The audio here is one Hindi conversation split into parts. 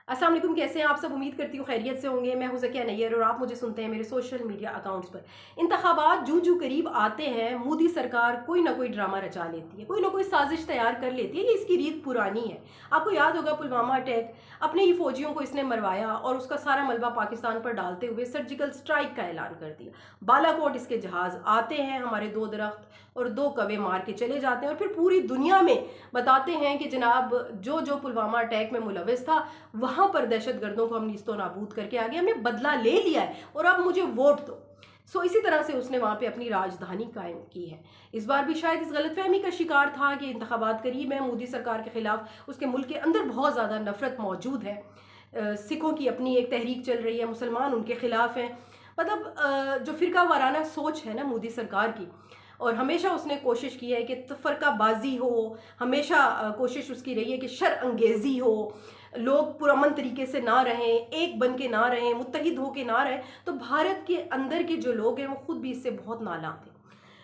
अस्सलाम वालेकुम, कैसे हैं आप सब? उम्मीद करती हूँ खैरियत से होंगे। मैं हूँ ज़किया नैयर और आप मुझे सुनते हैं मेरे सोशल मीडिया अकाउंट्स पर। इंतखाबात जूं जूं करीब आते हैं, मोदी सरकार कोई ना कोई ड्रामा रचा लेती है, कोई ना कोई साजिश तैयार कर लेती है। ये इसकी रीत पुरानी है। आपको याद होगा पुलवामा अटैक, अपने ही फौजियों को इसने मरवाया और उसका सारा मलबा पाकिस्तान पर डालते हुए सर्जिकल स्ट्राइक का ऐलान कर दिया। बालाकोट इसके जहाज आते हैं, हमारे 2 दरख्त और 2 कवे मार के चले जाते हैं और फिर पूरी दुनिया में बताते हैं कि जनाब जो जो पुलवामा अटैक में मुलविस था वहां पर दहशतगर्दों को हम नीस्तो नाबूद करके आ गए, हमने बदला ले लिया है और अब मुझे वोट दो। इसी तरह से उसने वहां पे अपनी राजधानी कायम की है। इस बार भी शायद इस गलतफहमी का शिकार था कि इंतखाबात करीब है, मोदी सरकार के खिलाफ उसके मुल्क के अंदर बहुत ज़्यादा नफरत मौजूद है। सिखों की अपनी एक तहरीक चल रही है, मुसलमान उनके खिलाफ हैं। मतलब जो फिरका वाराना सोच है ना मोदी सरकार की, और हमेशा उसने कोशिश की है कि तफरकाबाजी हो, हमेशा कोशिश उसकी रही है कि शर अंगेज़ी हो, लोग पुरअमन तरीके से ना रहें, एक बन के ना रहें, मुत्तहिद हो के ना रहें। तो भारत के अंदर के जो लोग हैं वो खुद भी इससे बहुत नाला थे।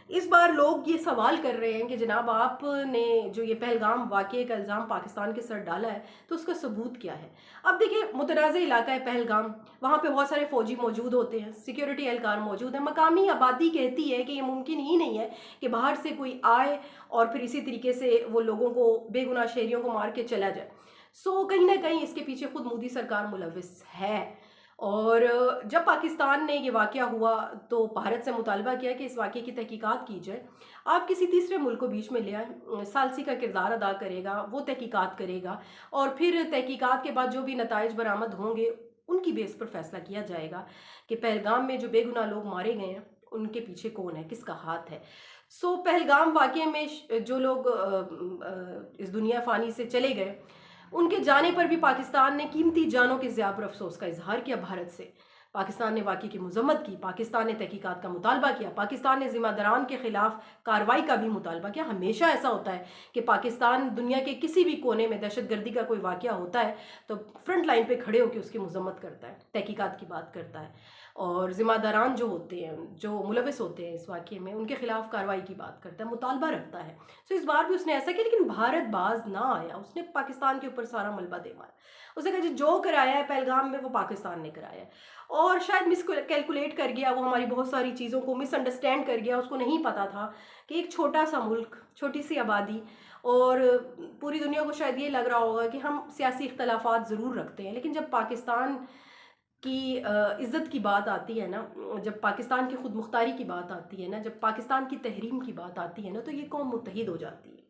इस बार लोग ये सवाल कर रहे हैं कि जनाब आपने जो ये पहलगाम वाक़ये का इल्ज़ाम पाकिस्तान के सर डाला है, तो उसका सबूत क्या है? अब देखिए, मुतनाज़ इलाका है पहलगाम, वहाँ पे बहुत सारे फ़ौजी मौजूद होते हैं, सिक्योरिटी एहलकार मौजूद है। मकामी आबादी कहती है कि ये मुमकिन ही नहीं है कि बाहर से कोई आए और फिर इसी तरीके से वो लोगों को, बेगुनाह शहरियों को मार के चला जाए। कहीं न कहीं इसके पीछे खुद मोदी सरकार मुलविस है। और जब पाकिस्तान ने ये वाक़या हुआ तो भारत से मुतालबा किया कि इस वाक़ये की तहकीकात की जाए। आप किसी तीसरे मुल्क को बीच में ले आएँ, सालसी का किरदार अदा करेगा, वो तहकीकात करेगा और फिर तहकीकात के बाद जो भी नताइज बरामद होंगे, उनकी बेस पर फैसला किया जाएगा कि पहलगाम में जो बेगुनाह लोग मारे गए हैं, उनके पीछे कौन है, किसका हाथ है। पहलगाम वाक़ये में जो लोग इस दुनिया फ़ानी से चले गए, उनके जाने पर भी पाकिस्तान ने कीमती जानों के ज़िया पर अफ़सोस का इज़हार किया भारत से। पाकिस्तान ने वाक़ये की मज़म्मत की, पाकिस्तान ने तहकीकात का मुतालबा किया, पाकिस्तान ने ज़िम्मेदारान के ख़िलाफ़ कार्रवाई का भी मुतालबा किया। हमेशा ऐसा होता है कि पाकिस्तान दुनिया के किसी भी कोने में दहशतगर्दी का कोई वाक़या होता है, तो फ्रंट लाइन पे खड़े होकर उसकी मज़म्मत करता है, तहकीकात की बात करता है और ज़िम्मेदारान जो होते हैं, जो मुलविस होते हैं इस वाक़ये में, उनके ख़िलाफ़ कार्रवाई की बात करता है, मुतालबा रखता है। इस बार भी उसने ऐसा किया, लेकिन भारत बाज ना आया। उसने पाकिस्तान के ऊपर सारा मलबा दे मारा। उसने कहा जी जो कराया है पहलगाम में वो पाकिस्तान ने कराया है, और शायद मिस कैलकुलेट कर गया, वो हमारी बहुत सारी चीज़ों को मिसअंडरस्टैंड कर गया। उसको नहीं पता था कि एक छोटा सा मुल्क, छोटी सी आबादी, और पूरी दुनिया को शायद ये लग रहा होगा कि हम सियासी इख्तलाफात ज़रूर रखते हैं, लेकिन जब पाकिस्तान की इज़्ज़त की बात आती है ना, जब पाकिस्तान की खुद मुख्तारी की बात आती है ना, जब पाकिस्तान की तहरीम की बात आती है ना, तो ये कौम मुत्तहिद हो जाती है।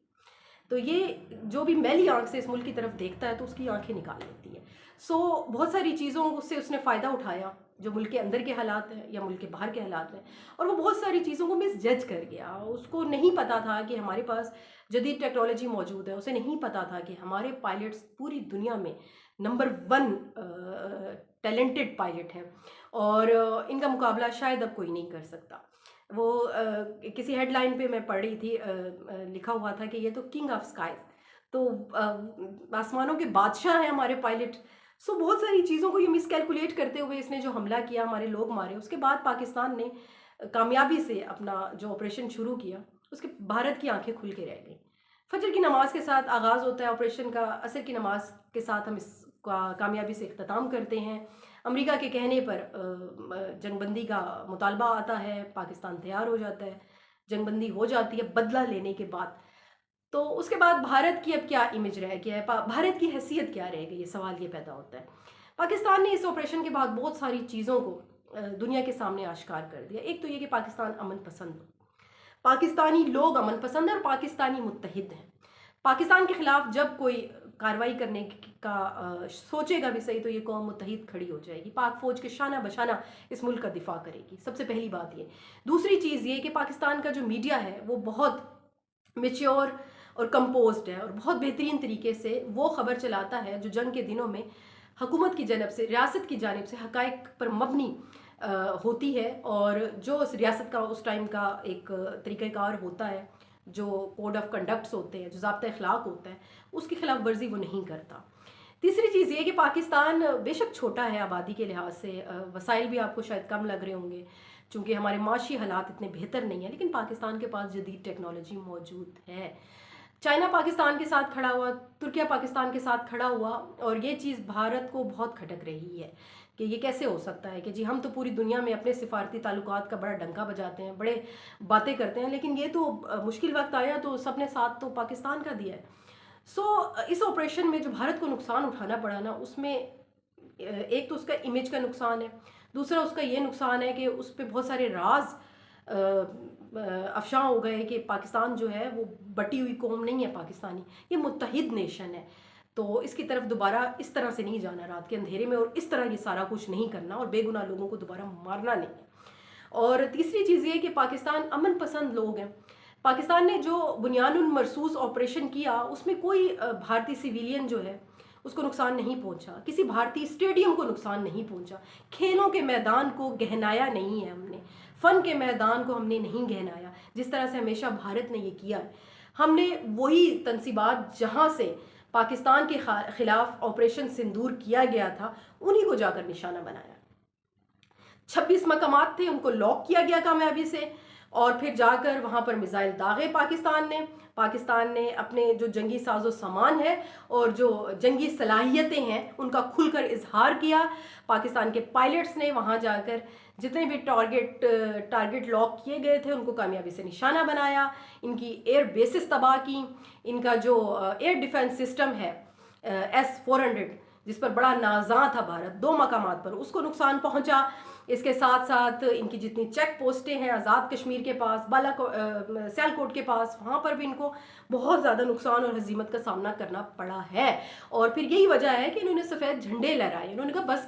तो ये जो भी मैली आँख से इस मुल्क की तरफ देखता है तो उसकी आँखें निकाल लेती है। बहुत सारी चीज़ों से उसने फ़ायदा उठाया, जो मुल्क के अंदर के हालात हैं या मुल्क के बाहर के हालात हैं, और वो बहुत सारी चीज़ों को मिसजज कर गया। उसको नहीं पता था कि हमारे पास जदीद टेक्नोलॉजी मौजूद है, उसे नहीं पता था कि हमारे पायलट्स पूरी दुनिया में नंबर 1 टैलेंटेड पायलट हैं और इनका मुकाबला शायद अब कोई नहीं कर सकता। किसी हेडलाइन पे मैं पढ़ रही थी, लिखा हुआ था कि ये तो किंग ऑफ स्काई, तो आसमानों के बादशाह हैं हमारे पायलट। बहुत सारी चीज़ों को ये मिसकैलकुलेट करते हुए इसने जो हमला किया, हमारे लोग मारे, उसके बाद पाकिस्तान ने कामयाबी से अपना जो ऑपरेशन शुरू किया, उसके भारत की आंखें खुल के रह गई। फजर की नमाज के साथ आगाज़ होता है ऑपरेशन का, असर की नमाज के साथ हम इसका कामयाबी से इख्तिताम करते हैं। अमेरिका के कहने पर जंगबंदी का मुतालबा आता है, पाकिस्तान तैयार हो जाता है, जंगबंदी हो जाती है बदला लेने के बाद। तो उसके बाद भारत की अब क्या इमेज रह गया है, भारत की हैसियत क्या रह गई, ये सवाल ये पैदा होता है। पाकिस्तान ने इस ऑपरेशन के बाद बहुत सारी चीज़ों को दुनिया के सामने आश्कार कर दिया। एक तो ये कि पाकिस्तान अमन पसंद, पाकिस्तानी लोग अमन पसंद है और पाकिस्तानी मुत्तहिद हैं। पाकिस्तान के खिलाफ जब कोई कार्रवाई करने का सोचेगा भी सही, तो ये कौम मुत्तहिद खड़ी हो जाएगी, पाक फ़ौज के शाना बशाना इस मुल्क का दिफा करेगी। सबसे पहली बात ये। दूसरी चीज़ ये कि पाकिस्तान का जो मीडिया है वो बहुत मैच्योर और कंपोज्ड है और बहुत बेहतरीन तरीके से वो ख़बर चलाता है जो जंग के दिनों में हुकूमत की जानब से, रियासत की जानब से हक़ाइक़ पर मबनी होती है, और जो उस रियासत का उस टाइम का एक तरीक़ाकार होता है, जो कोड ऑफ कंडक्ट्स होते हैं, जो ज़ाब्ता अखलाक होता है, उसकी खिलाफ वर्जी वो नहीं करता। तीसरी चीज़ ये कि पाकिस्तान बेशक छोटा है आबादी के लिहाज से, वसाइल भी आपको शायद कम लग रहे होंगे चूँकि हमारे माशी हालात इतने बेहतर नहीं हैं, लेकिन पाकिस्तान के पास जदीद टेक्नोलॉजी मौजूद है। चाइना पाकिस्तान के साथ खड़ा हुआ, तुर्किया पाकिस्तान के साथ खड़ा हुआ, और ये चीज़ भारत को बहुत खटक रही है कि ये कैसे हो सकता है कि जी हम तो पूरी दुनिया में अपने सिफारती ताल्लुकात का बड़ा डंका बजाते हैं, बड़े बातें करते हैं, लेकिन ये तो मुश्किल वक्त आया तो सबने साथ तो पाकिस्तान का दिया है। इस ऑपरेशन में जो भारत को नुकसान उठाना पड़ा ना, उसमें एक तो उसका इमेज का नुकसान है, दूसरा उसका ये नुकसान है कि उस पर बहुत सारे राज अफशां हो गए कि पाकिस्तान जो है वो बटी हुई कौम नहीं है, पाकिस्तानी ये मुत्तहिद नेशन है। तो इसकी तरफ दोबारा इस तरह से नहीं जाना रात के अंधेरे में, और इस तरह ये सारा कुछ नहीं करना, और बेगुनाह लोगों को दोबारा मारना नहीं है। और तीसरी चीज़ ये कि पाकिस्तान अमन पसंद लोग हैं। पाकिस्तान ने जो बुनियानुल मरसूस ऑपरेशन किया उसमें कोई भारतीय सिविलियन जो है उसको नुकसान नहीं पहुंचा, किसी भारतीय स्टेडियम को नुकसान नहीं पहुंचा, खेलों के मैदान को गहनाया नहीं है हमने, फ़न के मैदान को हमने नहीं गहनाया जिस तरह से हमेशा भारत ने ये किया है। हमने वही तनसीबात जहाँ से पाकिस्तान के खिलाफ ऑपरेशन सिंदूर किया गया था उन्हीं को जाकर निशाना बनाया। 26 मकामात थे, उनको लॉक किया गया कामयाबी से, और फिर जाकर वहाँ पर मिसाइल दागे पाकिस्तान ने अपने जो जंगी साजो सामान है और जो जंगी सलाहियतें हैं उनका खुलकर इजहार किया। पाकिस्तान के पायलट्स ने वहाँ जाकर जितने भी टारगेट लॉक किए गए थे उनको कामयाबी से निशाना बनाया, इनकी एयर बेसिस तबाह की, इनका जो एयर डिफेंस सिस्टम है S-400 जिस पर बड़ा नाज़ा था भारत 2 मकामात पर, उसको नुकसान पहुंचा। इसके साथ साथ इनकी जितनी चेक पोस्टें हैं आज़ाद कश्मीर के पास, सियालकोट के पास, वहाँ पर भी इनको बहुत ज़्यादा नुकसान और हजीमत का सामना करना पड़ा है। और फिर यही वजह है कि इन्होंने सफ़ेद झंडे लहराए, इन्होंने कहा बस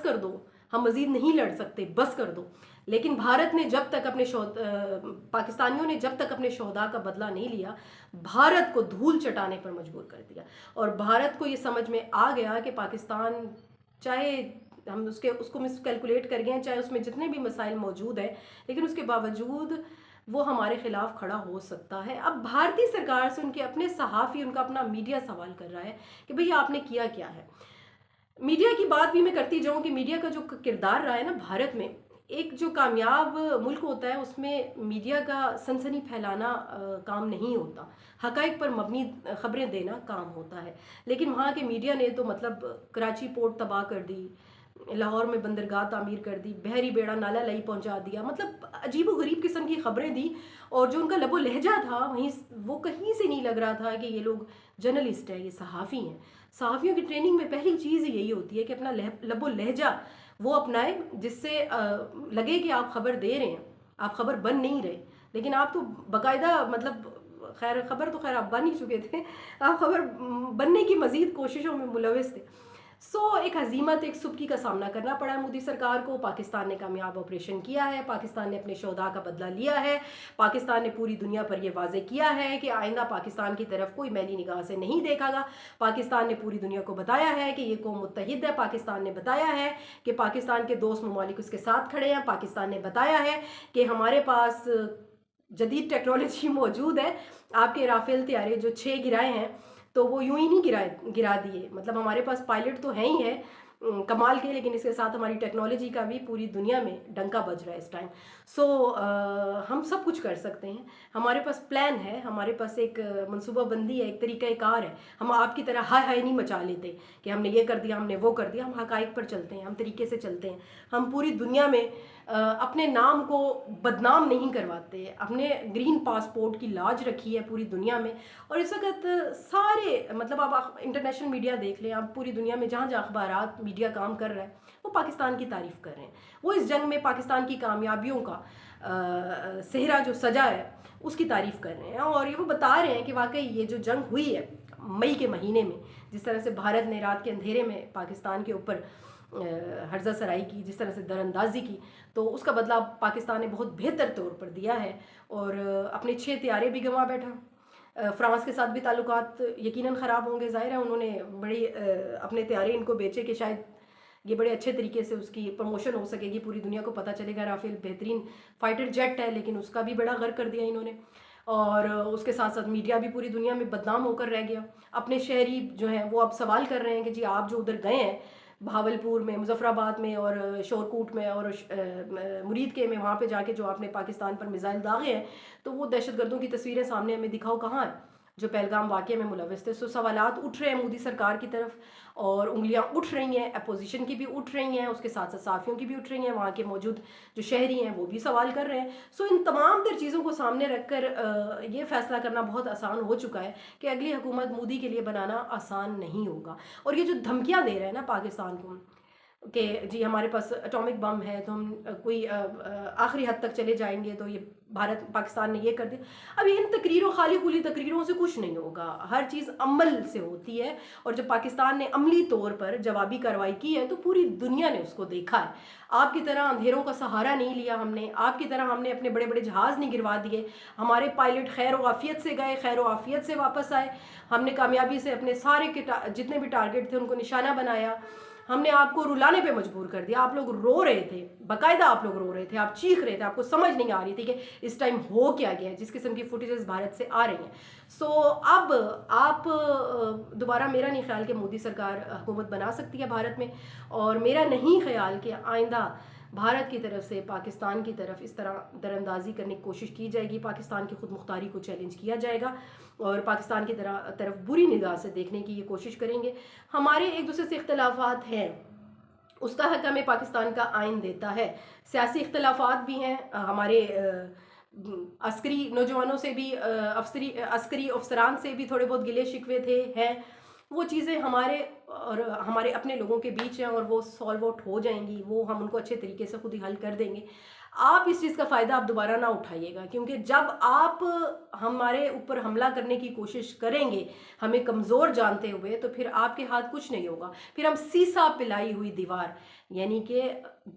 कर दो, हम मज़ीद नहीं लड़ सकते, बस कर दो। लेकिन भारत ने जब तक पाकिस्तानियों ने जब तक अपने शोहदा का बदला नहीं लिया, भारत को धूल चटाने पर मजबूर कर दिया। और भारत को ये समझ में आ गया कि पाकिस्तान, चाहे हम उसको मिसकैलकुलेट कर गए हैं, चाहे उसमें जितने भी मसाइल मौजूद हैं, लेकिन उसके बावजूद वो हमारे खिलाफ खड़ा हो सकता है। अब भारतीय सरकार से उनके अपने सहाफ़ी, उनका अपना मीडिया सवाल कर रहा है कि भैया आपने किया क्या है। मीडिया की बात भी मैं करती जाऊँ कि मीडिया का जो किरदार रहा है ना भारत में, एक जो कामयाब मुल्क होता है उसमें मीडिया का सनसनी फैलाना काम नहीं होता, हक़ाइक़ पर मबनी ख़बरें देना काम होता है। लेकिन वहाँ के मीडिया ने तो मतलब कराची पोर्ट तबाह कर दी, लाहौर में बंदरगाह तामीर कर दी, बहरी बेड़ा नाला लई पहुंचा दिया, मतलब अजीब व गरीब किस्म की खबरें दी। और जो उनका लबो लहजा था वहीं वो कहीं से नहीं लग रहा था कि ये लोग जर्नलिस्ट है, ये सहाफ़ी हैं। सहाफ़ियों की ट्रेनिंग में पहली चीज़ यही होती है कि अपना लबो लहजा वो अपनाए जिससे लगे कि आप खबर दे रहे हैं, आप खबर बन नहीं रहे। लेकिन आप तो बाकायदा मतलब खैर खबर तो खैर आप बन ही चुके थे, आप खबर बनने की मज़ीद कोशिशों में मुलविस थे। एक हजीमत, एक सुबकी का सामना करना पड़ा मोदी सरकार को। पाकिस्तान ने कामयाब ऑपरेशन किया है, पाकिस्तान ने अपने शोहदा का बदला लिया है, पाकिस्तान ने पूरी दुनिया पर यह वाज़े किया है कि आइंदा पाकिस्तान की तरफ कोई मैली निगाह से नहीं देखागा। पाकिस्तान ने पूरी दुनिया को बताया है कि ये कौम मुत्तहिद है, पाकिस्तान ने बताया है कि पाकिस्तान के दोस्त ममालिक उसके साथ खड़े हैं, पाकिस्तान ने बताया है कि हमारे पास जदीद टेक्नोलॉजी मौजूद है। आपके राफेल तैयारे जो 6 गिराए हैं तो वो यूं ही नहीं गिरा दिए, मतलब हमारे पास पायलट तो हैं ही है कमाल के, लेकिन इसके साथ हमारी टेक्नोलॉजी का भी पूरी दुनिया में डंका बज रहा है इस टाइम। हम सब कुछ कर सकते हैं, हमारे पास प्लान है, हमारे पास एक मनसूबाबंदी है, एक तरीक़ाकार है। हम आपकी तरह हाय हाय नहीं मचा लेते कि हमने ये कर दिया, हमने वो कर दिया। हम हक़ाइक़ पर चलते हैं, हम तरीके से चलते हैं। हम पूरी दुनिया में अपने नाम को बदनाम नहीं करवाते, अपने ग्रीन पासपोर्ट की लाज रखी है पूरी दुनिया में। और इस वक्त सारे मतलब आप इंटरनेशनल मीडिया देख लें, आप पूरी दुनिया में जहाँ जहाँ अखबारात मीडिया काम कर रहा है वो पाकिस्तान की तारीफ़ कर रहे हैं, वो इस जंग में पाकिस्तान की कामयाबियों का सेहरा जो सजा है उसकी तारीफ़ कर रहे हैं। और ये वो बता रहे हैं कि वाकई ये जो जंग हुई है मई के महीने में, जिस तरह से भारत ने रात के अंधेरे में पाकिस्तान के ऊपर हर्जा सराई की, जिस तरह से दरअंदाजी की, तो उसका बदला पाकिस्तान ने बहुत बेहतर तौर पर दिया है। और अपने 6 त्यारे भी गंवा बैठा। फ्रांस के साथ भी ताल्लुकात यकीनन ख़राब होंगे, ज़ाहिर है उन्होंने बड़ी अपने त्यारे इनको बेचे कि शायद ये बड़े अच्छे तरीके से उसकी प्रमोशन हो सकेगी, पूरी दुनिया को पता चलेगा राफेल बेहतरीन फाइटर जेट है, लेकिन उसका भी बड़ा गर्क कर दिया इन्होंने। और उसके साथ साथ मीडिया भी पूरी दुनिया में बदनाम होकर रह गया। अपने शहरी जो हैं वो अब सवाल कर रहे हैं कि जी आप जो उधर गए हैं भावलपुर में, मुजफ्फराबाद में और शोरकूट में और मुरीद के में, वहाँ पे जाके जो आपने पाकिस्तान पर मिसाइल दागे हैं, तो वो दहशतगर्दों की तस्वीरें सामने हमें दिखाओ कहाँ है। जो पहलगाम वाक़ये में मुलविस थे। सो सवालात उठ रहे हैं मोदी सरकार की तरफ और उंगलियां उठ रही हैं, अपोजिशन की भी उठ रही हैं, उसके साथ साथ साफ़ियों की भी उठ रही हैं, वहाँ के मौजूद जो शहरी हैं वो भी सवाल कर रहे हैं। सो इन तमाम तर चीज़ों को सामने रख कर ये फ़ैसला करना बहुत आसान हो चुका है कि अगली हुकूमत मोदी के लिए बनाना आसान नहीं होगा। और ये जो धमकियाँ दे रहे हैं ना पाकिस्तान को कि जी हमारे पास एटॉमिक बम है तो हम कोई आखिरी हद तक चले जाएंगे, तो ये भारत पाकिस्तान ने ये कर दिया। अब इन तकरीरों, खाली खुली तकरीरों से कुछ नहीं होगा, हर चीज़ अमल से होती है। और जब पाकिस्तान ने अमली तौर पर जवाबी कार्रवाई की है तो पूरी दुनिया ने उसको देखा है। आपकी तरह अंधेरों का सहारा नहीं लिया हमने, आपकी तरह हमने अपने बड़े बड़े जहाज़ नहीं गिरवा दिए। हमारे पायलट खैर व आफियत से गए, खैर व आफियत से वापस आए। हमने कामयाबी से अपने सारे के जितने भी टारगेट थे उनको निशाना बनाया। हमने आपको रुलाने पे मजबूर कर दिया, आप लोग रो रहे थे, बाकायदा आप लोग रो रहे थे, आप चीख रहे थे, आपको समझ नहीं आ रही थी कि इस टाइम हो क्या गया है, जिस किस्म की फुटेजेस भारत से आ रही हैं। सो अब आप दोबारा, मेरा नहीं ख्याल कि मोदी सरकार हुकूमत बना सकती है भारत में, और मेरा नहीं ख्याल कि आइंदा भारत की तरफ से पाकिस्तान की तरफ इस तरह दरअंदाजी करने की कोशिश की जाएगी, पाकिस्तान की खुद मुख्तारी को चैलेंज किया जाएगा और पाकिस्तान की तरफ बुरी निगाह से देखने की ये कोशिश करेंगे। हमारे एक दूसरे से इख्तलाफात हैं, उसका हक हमें पाकिस्तान का आइन देता है। सियासी इख्तलाफात भी हैं, हमारे अस्करी नौजवानों से भी, अस्करी अफसरान से भी थोड़े बहुत गिले शिकवे थे हैं। वो चीज़ें हमारे और हमारे अपने लोगों के बीच हैं और वो सॉल्व आउट हो जाएंगी, वो हम उनको अच्छे तरीके से खुद ही हल कर देंगे। आप इस चीज़ का फ़ायदा आप दोबारा ना उठाइएगा, क्योंकि जब आप हमारे ऊपर हमला करने की कोशिश करेंगे हमें कमज़ोर जानते हुए, तो फिर आपके हाथ कुछ नहीं होगा। फिर हम सीसा पिलाई हुई दीवार, यानी कि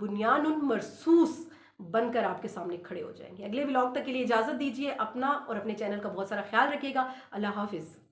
बुनियानुल मरसूस बनकर आपके सामने खड़े हो जाएंगे। अगले व्लॉग तक के लिए इजाज़त दीजिए। अपना और अपने चैनल का बहुत सारा ख्याल रखिएगा। अल्लाह हाफिज़।